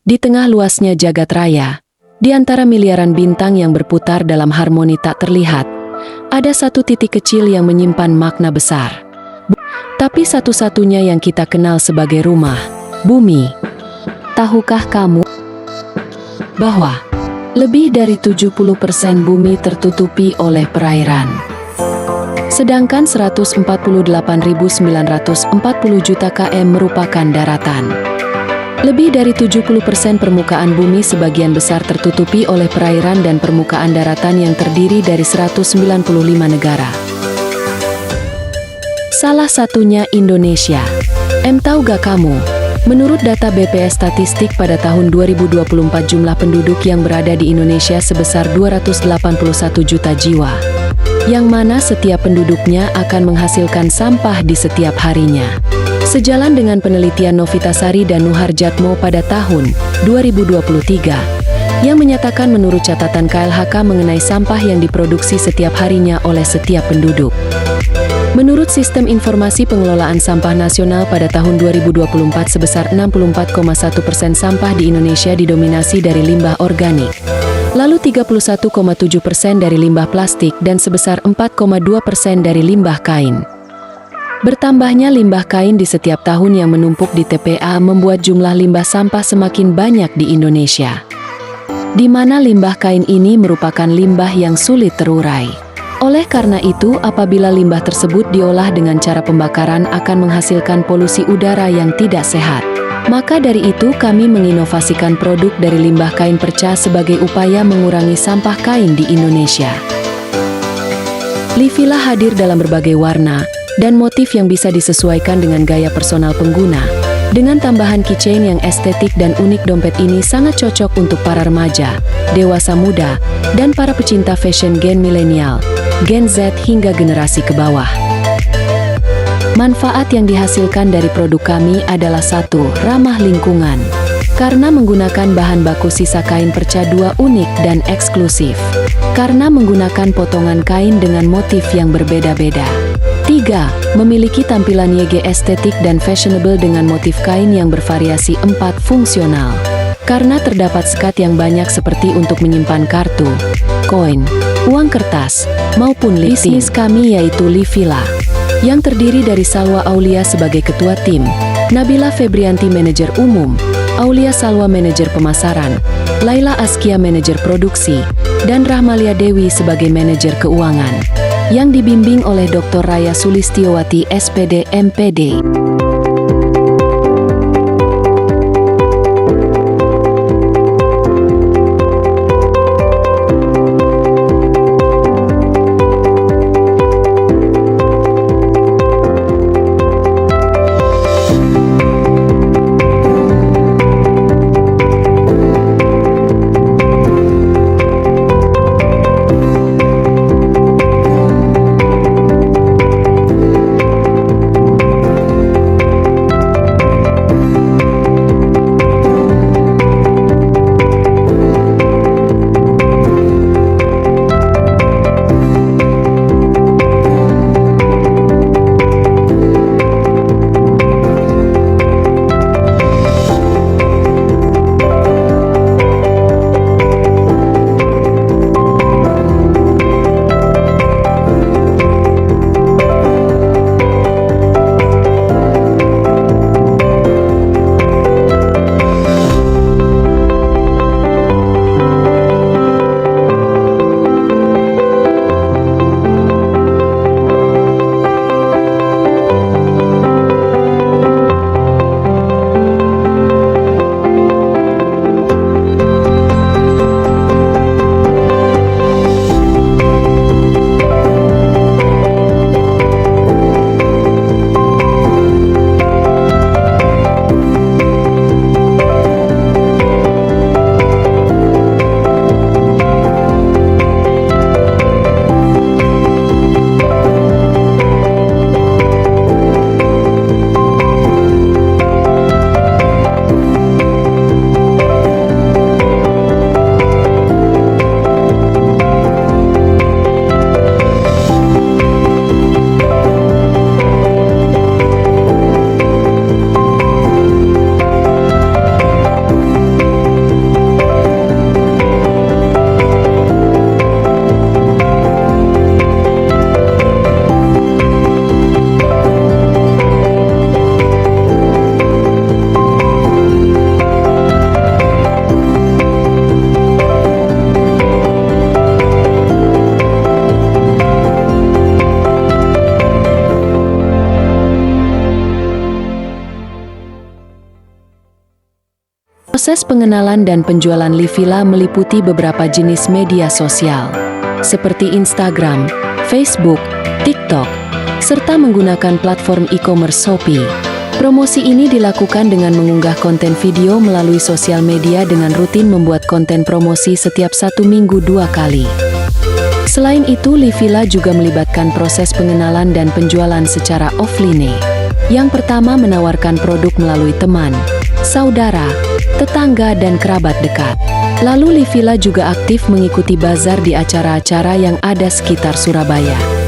Di tengah luasnya jagat raya, di antara miliaran bintang yang berputar dalam harmoni tak terlihat, ada satu titik kecil yang menyimpan makna besar. Tapi satu-satunya yang kita kenal sebagai rumah, bumi. Tahukah kamu bahwa lebih dari 70% bumi tertutupi oleh perairan? Sedangkan 148.940 juta km merupakan daratan. Lebih dari 70% permukaan bumi sebagian besar tertutupi oleh perairan dan permukaan daratan yang terdiri dari 195 negara. Salah satunya Indonesia. Tahu gak kamu? Menurut data BPS Statistik pada tahun 2024 jumlah penduduk yang berada di Indonesia sebesar 281 juta jiwa. Yang mana setiap penduduknya akan menghasilkan sampah di setiap harinya. Sejalan dengan penelitian Novitasari dan Nuharjatmo pada tahun 2023, yang menyatakan menurut catatan KLHK mengenai sampah yang diproduksi setiap harinya oleh setiap penduduk. Menurut Sistem Informasi Pengelolaan Sampah Nasional pada tahun 2024 sebesar 64,1% sampah di Indonesia didominasi dari limbah organik. Lalu 31,7% dari limbah plastik dan sebesar 4,2% dari limbah kain. Bertambahnya limbah kain di setiap tahun yang menumpuk di TPA membuat jumlah limbah sampah semakin banyak di Indonesia. Di mana limbah kain ini merupakan limbah yang sulit terurai. Oleh karena itu, apabila limbah tersebut diolah dengan cara pembakaran akan menghasilkan polusi udara yang tidak sehat. Maka dari itu kami menginovasikan produk dari limbah kain perca sebagai upaya mengurangi sampah kain di Indonesia. Livila hadir dalam berbagai warna dan motif yang bisa disesuaikan dengan gaya personal pengguna. Dengan tambahan keychain yang estetik dan unik, dompet ini sangat cocok untuk para remaja, dewasa muda, dan para pecinta fashion Gen milenial, Gen Z hingga generasi ke bawah. Manfaat yang dihasilkan dari produk kami adalah 1. Ramah lingkungan. Karena menggunakan bahan baku sisa kain perca 2 unik dan eksklusif. Karena menggunakan potongan kain dengan motif yang berbeda-beda. 3. Memiliki tampilan YG estetik dan fashionable dengan motif kain yang bervariasi. 4. Fungsional. Karena terdapat sekat yang banyak seperti untuk menyimpan kartu, koin, uang kertas, maupun lifting. Bisnis kami yaitu Livila, yang terdiri dari Salwa Aulia sebagai ketua tim, Nabila Febrianti manajer umum, Aulia Salwa manajer pemasaran, Laila Askia manajer produksi, dan Rahmalia Dewi sebagai manajer keuangan, yang dibimbing oleh Dr. Raya Sulistiowati SPD MPD. Proses pengenalan dan penjualan Livilla meliputi beberapa jenis media sosial, seperti Instagram, Facebook, TikTok, serta menggunakan platform e-commerce Shopee. Promosi ini dilakukan dengan mengunggah konten video melalui sosial media dengan rutin membuat konten promosi setiap 1 minggu 2 kali. Selain itu, Livilla juga melibatkan proses pengenalan dan penjualan secara offline. Yang pertama, menawarkan produk melalui teman, saudara, tetangga, dan kerabat dekat. Lalu Livilla juga aktif mengikuti bazar di acara-acara yang ada sekitar Surabaya.